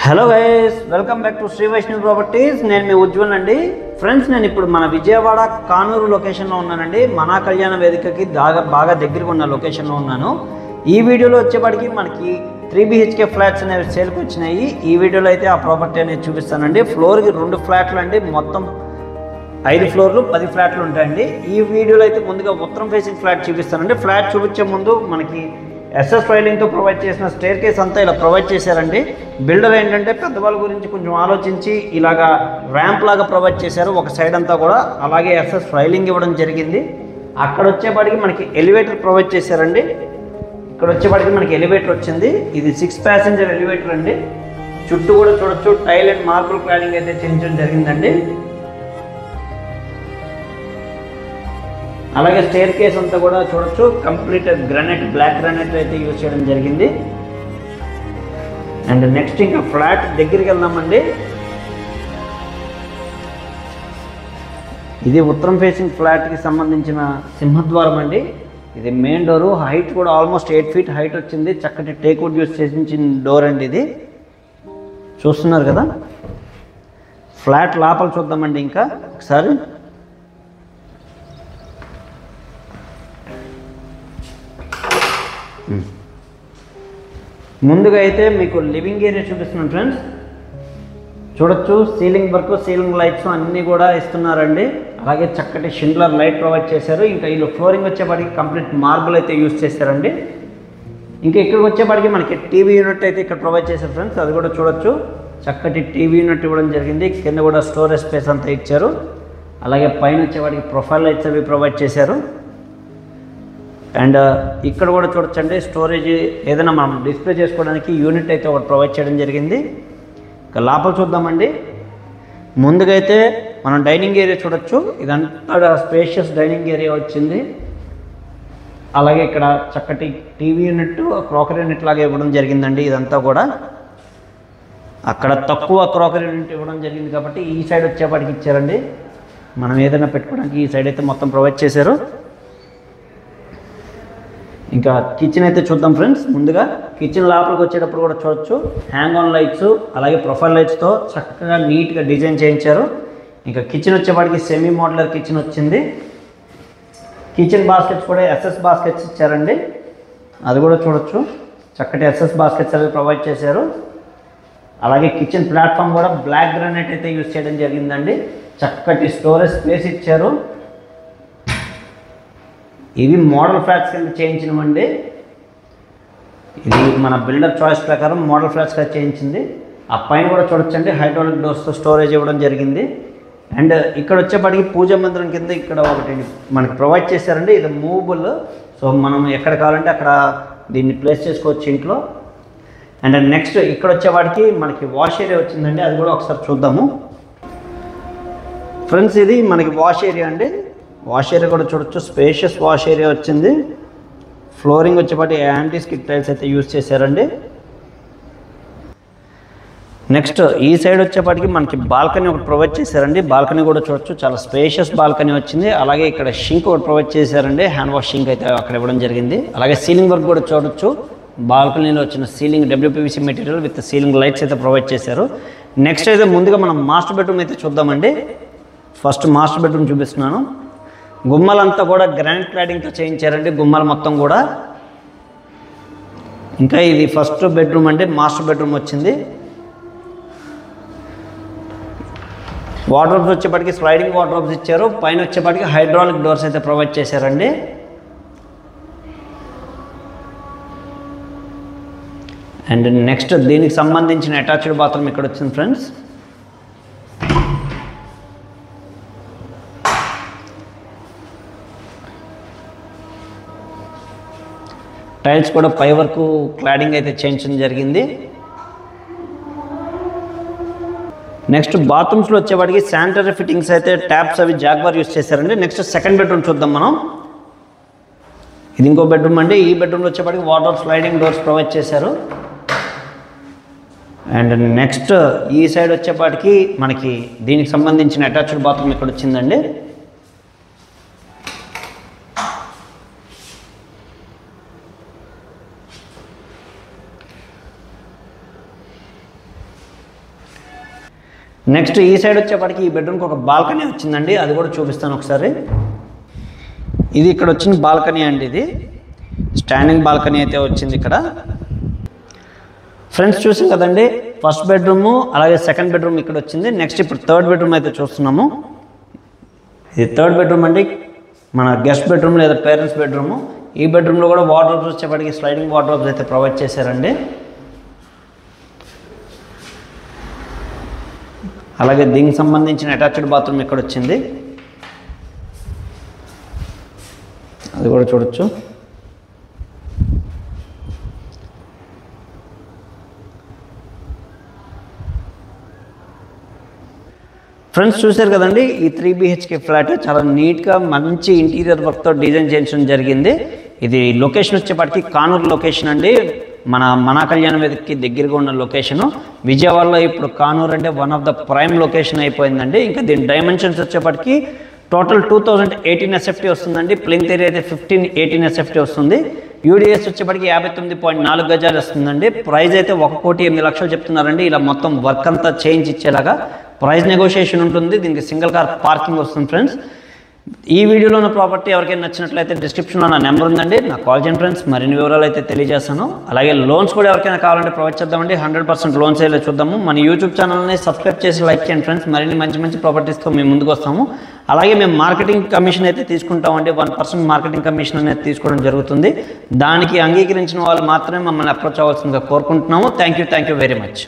Hello guys, welcome back to Sri Vaishnavi properties. నేను మీ ఉజ్వల్ అండి. ఫ్రెండ్స్, నేను ఇప్పుడు మన విజయవాడ కానూరు లొకేషన్లో ఉన్నానండి. మనా కళ్యాణ వేదికకి బాగా దగ్గరగా ఉన్న లొకేషన్లో ఉన్నాను. ఈ వీడియోలో వచ్చేప్పటికి మనకి 3 BHK ఫ్లాట్స్ అనేవి సేల్కి వచ్చినాయి. ఈ వీడియోలో అయితే ఆ ప్రాపర్టీ అనేది చూపిస్తానండి. ఫ్లోర్కి 2 ఫ్లాట్లు అండి, మొత్తం 5 ఫ్లోర్లు 10 ఫ్లాట్లు ఉంటాయండి. ఈ వీడియోలో అయితే ముందుగా ఉత్తరం ఫేసింగ్ ఫ్లాట్ చూపిస్తానండి. ఫ్లాట్ చూపించే ముందు మనకి ఎస్ఎస్ రైలింగ్తో ప్రొవైడ్ చేసిన స్టేర్ కేస్ అంతా ఇలా ప్రొవైడ్ చేశారండి. బిల్డర్ ఏంటంటే పెద్దవాళ్ళ గురించి కొంచెం ఆలోచించి ఇలాగా ర్యాంప్ లాగా ప్రొవైడ్ చేశారు ఒక సైడ్ అంతా కూడా. అలాగే ఎస్ఎస్ రైలింగ్ ఇవ్వడం జరిగింది. అక్కడ వచ్చేపాటికి మనకి ఎలివేటర్ ప్రొవైడ్ చేశారండి. ఇక్కడ వచ్చేపాటికి మనకి ఎలివేటర్ వచ్చింది. ఇది 6 ప్యాసింజర్ ఎలివేటర్ అండి. చుట్టూ కూడా చూడొచ్చు, టైల్ అండ్ మార్బుల్ క్లాడింగ్ అయితే చేయించడం జరిగిందండి. అలాగే స్టేర్ కేస్ అంతా కూడా చూడొచ్చు, కంప్లీట్ గ్రానైట్, బ్లాక్ గ్రానైట్ అయితే యూజ్ చేయడం జరిగింది. అండ్ నెక్స్ట్ ఇంకా ఫ్లాట్ దగ్గరికి వెళ్దామండి. ఇది ఉత్తరం ఫేసింగ్ ఫ్లాట్కి సంబంధించిన సింహద్వారం అండి. ఇది మెయిన్ డోరు. హైట్ కూడా ఆల్మోస్ట్ 8 ఫీట్ హైట్ వచ్చింది. చక్కటి టేక్వుడ్ యూజ్ చేసిన డోర్ అండి. ఇది చూస్తున్నారు కదా. ఫ్లాట్ లోపల చూద్దామండి ఇంకా ఒకసారి. ముందుగా అయితే మీకు లివింగ్ ఏరియా చూపిస్తున్నాను ఫ్రెండ్స్. చూడొచ్చు, సీలింగ్ వర్క్, సీలింగ్ లైట్స్ అన్నీ కూడా ఇస్తున్నారండి. అలాగే చక్కటి షిండ్లర్ లైట్ ప్రొవైడ్ చేశారు. ఇంకా వీళ్ళు ఫ్లోరింగ్ వచ్చేపాటికి కంప్లీట్ మార్బుల్ అయితే యూజ్ చేశారండి. ఇంకా ఇక్కడికి వచ్చేపాటికి మనకి టీవీ యూనిట్ అయితే ఇక్కడ ప్రొవైడ్ చేశారు ఫ్రెండ్స్. అది కూడా చూడొచ్చు, చక్కటి టీవీ యూనిట్ ఇవ్వడం జరిగింది. కింద కూడా స్టోరేజ్ స్పేస్ అంతా ఇచ్చారు. అలాగే పైన వచ్చేవాడికి ప్రొఫైల్ లైట్స్ అవి ప్రొవైడ్ చేశారు. అండ్ ఇక్కడ కూడా చూడొచ్చండి, స్టోరేజ్ ఏదైనా మనం డిస్ప్లే చేసుకోవడానికి యూనిట్ అయితే ఒకటి ప్రొవైడ్ చేయడం జరిగింది. ఇక లోపల చూద్దామండి. ముందుగా అయితే మనం డైనింగ్ ఏరియా చూడొచ్చు. ఇదంతా స్పేషియస్ డైనింగ్ ఏరియా వచ్చింది. అలాగే ఇక్కడ చక్కటి టీవీ యూనిట్, క్రాకరీ యూనిట్ లాగా ఇవ్వడం జరిగిందండి. ఇదంతా కూడా అక్కడ తక్కువ క్రాకరీ యూనిట్ ఇవ్వడం జరిగింది కాబట్టి ఈ సైడ్ వచ్చేపాటికి ఇచ్చారండి. మనం ఏదైనా పెట్టుకోవడానికి ఈ సైడ్ అయితే మొత్తం ప్రొవైడ్ చేశారు. ఇంకా కిచెన్ అయితే చూద్దాం ఫ్రెండ్స్. ముందుగా కిచెన్ లోపలికి వచ్చేటప్పుడు కూడా చూడొచ్చు, హ్యాంగ్ ఆన్ లైట్స్ అలాగే ప్రొఫైల్ లైట్స్తో చక్కగా నీట్గా డిజైన్ చేయించారు. ఇంకా కిచెన్ వచ్చేపాటికి సెమీ మోడ్యులర్ కిచెన్ వచ్చింది. కిచెన్ బాస్కెట్స్ కూడా ఎస్ఎస్ బాస్కెట్స్ ఇచ్చారండి. అది కూడా చూడొచ్చు, చక్కటి ఎస్ఎస్ బాస్కెట్స్ అవి ప్రొవైడ్ చేశారు. అలాగే కిచెన్ ప్లాట్ఫామ్ కూడా బ్లాక్ గ్రానైట్ అయితే యూజ్ చేయడం జరిగిందండి. చక్కటి స్టోరేజ్ స్పేస్ ఇచ్చారు. ఇవి మోడల్ ఫ్లాట్స్ కింద చేయించినవండి. ఇది మన బిల్డర్ చాయిస్ ప్రకారం మోడల్ ఫ్లాట్స్గా చేయించింది. ఆ పైన కూడా చూడొచ్చండి, హైడ్రాలిక్ డోర్స్తో స్టోరేజ్ ఇవ్వడం జరిగింది. అండ్ ఇక్కడ వచ్చేప్పటికి పూజా మందిరం కింద ఇక్కడ ఒకటి మనకి ప్రొవైడ్ చేశారండి. ఇది మూవబుల్, సో మనం ఎక్కడ కావాలంటే అక్కడ దీన్ని ప్లేస్ చేసుకోవచ్చు ఇంట్లో. అండ్ నెక్స్ట్ ఇక్కడ వచ్చేవాడికి మనకి వాష్ ఏరియా వచ్చిందండి. అది కూడా ఒకసారి చూద్దాము ఫ్రెండ్స్. ఇది మనకి వాష్ ఏరియా అండి. వాష్ ఏరియా కూడా చూడొచ్చు, స్పేషియస్ వాష్ ఏరియా వచ్చింది. ఫ్లోరింగ్ వచ్చేపాటి యాంటీ స్కిడ్ టైల్స్ అయితే యూజ్ చేశారండి. నెక్స్ట్ ఈ సైడ్ వచ్చేపాటికి మనకి బాల్కనీ ఒకటి ప్రొవైడ్ చేశారండి. బాల్కనీ కూడా చూడొచ్చు, చాలా స్పేషియస్ బాల్కనీ వచ్చింది. అలాగే ఇక్కడ షింక్ ఒకటి ప్రొవైడ్ చేశారండి. హ్యాండ్ వాష్ షింక్ అయితే అక్కడ ఇవ్వడం జరిగింది. అలాగే సీలింగ్ వర్క్ కూడా చూడొచ్చు. బాల్కనీలో వచ్చిన ceiling WPVC material with ceiling lights అయితే ప్రొవైడ్ చేశారు. నెక్స్ట్ అయితే ముందుగా మనం మాస్టర్ బెడ్రూమ్ అయితే చూద్దామండి. ఫస్ట్ మాస్టర్ బెడ్రూమ్ చూపిస్తున్నాను. గుమ్మలంతా కూడా గ్రానైట్ క్లాడింగ్తో చేయించారండి, గుమ్మలు మొత్తం కూడా. ఇంకా ఇది ఫస్ట్ బెడ్రూమ్ అండి, మాస్టర్ బెడ్రూమ్ వచ్చింది. వార్డ్రోబ్స్ వచ్చేప్పటికి స్లైడింగ్ వార్డ్రోబ్స్ ఇచ్చారు. పైన వచ్చేప్పటికి హైడ్రాలిక్ డోర్స్ అయితే ప్రొవైడ్ చేశారండి. అండ్ నెక్స్ట్ దీనికి సంబంధించిన అటాచ్డ్ బాత్రూమ్ ఇక్కడ వచ్చింది ఫ్రెండ్స్. టైల్స్ కూడా పై వరకు క్లాడింగ్ అయితే చేయించడం జరిగింది. నెక్స్ట్ బాత్రూమ్స్లో వచ్చేవాడికి శానిటరీ ఫిట్టింగ్స్ అయితే ట్యాప్స్ అవి జాగ్వార్ యూస్ చేశారండి. నెక్స్ట్ సెకండ్ బెడ్రూమ్ చూద్దాం మనం. ఇది ఇంకో బెడ్రూమ్ అండి. ఈ బెడ్రూమ్లో వచ్చేవాడికి వాటర్ స్లైడింగ్ డోర్స్ ప్రొవైడ్ చేశారు. అండ్ నెక్స్ట్ ఈ సైడ్ వచ్చేపాటికి మనకి దీనికి సంబంధించిన అటాచ్డ్ బాత్రూమ్ ఇక్కడ వచ్చిందండి. నెక్స్ట్ ఈ సైడ్ వచ్చేప్పటికి ఈ బెడ్రూమ్కి ఒక బాల్కనీ వచ్చిందండి, అది కూడా చూపిస్తాను ఒకసారి. ఇది ఇక్కడ వచ్చిన బాల్కనీ అండి, ఇది స్టాండింగ్ బాల్కనీ అయితే వచ్చింది ఇక్కడ. ఫ్రెండ్స్ చూసాం కదండి, ఫస్ట్ బెడ్రూము అలాగే సెకండ్ బెడ్రూమ్ ఇక్కడ వచ్చింది. నెక్స్ట్ ఇప్పుడు థర్డ్ బెడ్రూమ్ అయితే చూస్తున్నాము. ఇది థర్డ్ బెడ్రూమ్ అండి, మన గెస్ట్ బెడ్రూమ్ లేదా పేరెంట్స్ బెడ్రూము. ఈ బెడ్రూమ్లో కూడా వార్డ్రోబ్స్ వచ్చేప్పటికి స్లైడింగ్ వార్డ్రోబ్స్ అయితే ప్రొవైడ్ చేశారండి. అలాగే దీనికి సంబంధించిన అటాచ్డ్ బాత్రూమ్ ఇక్కడ వచ్చింది, అది కూడా చూడొచ్చు. ఫ్రెండ్స్ చూశారు కదండి, ఈ 3 BHK ఫ్లాట్ చాలా నీట్గా మంచి ఇంటీరియర్ వర్క్తో డిజైన్ చేయించడం జరిగింది. ఇది లొకేషన్ వచ్చేప్పటికి కానూరు లొకేషన్ అండి, మన కళ్యాణ వేదికకి దగ్గరగా ఉన్న లొకేషను. విజయవాడలో ఇప్పుడు కానూరు అంటే one of the prime location అయిపోయిందండి. ఇంకా దీని డైమెన్షన్స్ వచ్చేప్పటికి టోటల్ 2018 SFT వస్తుందండి. ప్లింత్ ఏరియా అయితే 1518 SFT వస్తుంది. యూడిఎస్ వచ్చేప్పటికి 59.4 గజాలు వస్తుందండి. ప్రైస్ అయితే 1,08,00,000 చెప్తున్నారండి. ఇలా మొత్తం వర్క్ అంతా చేంజ్ ఇచ్చేలాగా ప్రైస్ నెగోషియేషన్ ఉంటుంది. దీనికి సింగిల్ కార్ పార్కింగ్ వస్తుంది. ఫ్రెండ్స్ ఈ వీడియోలో ఉన్న ప్రాపర్టీ ఎవరికైనా నచ్చినట్లయితే డిస్క్రిప్షన్లో నా నెంబర్ ఉందండి, నాకు కాల్ చేయండి ఫ్రెండ్స్. మరిన్ని వివరాలు అయితే తెలియజేస్తాను. అలాగే లోన్స్ కూడా ఎవరికైనా కావాలంటే ప్రొవైడ్ చేద్దామండి. 100% లోన్స్ అయితే చూద్దాము. మన యూట్యూబ్ ఛానల్ని సబ్స్క్రైబ్ చేసి లైక్ చేయండి ఫ్రెండ్స్. మరిన్ని మంచి ప్రాపర్టీస్తో మేము ముందుకు వస్తాము. అలాగే మేము మార్కెటింగ్ కమిషన్ అయితే తీసుకుంటామండి. 1% మార్కెటింగ్ కమిషన్ అనేది తీసుకోవడం జరుగుతుంది. దానికి అంగీకరించిన వాళ్ళు మాత్రమే మమ్మల్ని అప్రోచ్ అవ్వాల్సిందిగా కోరుకుంటున్నాము. Thank you very much.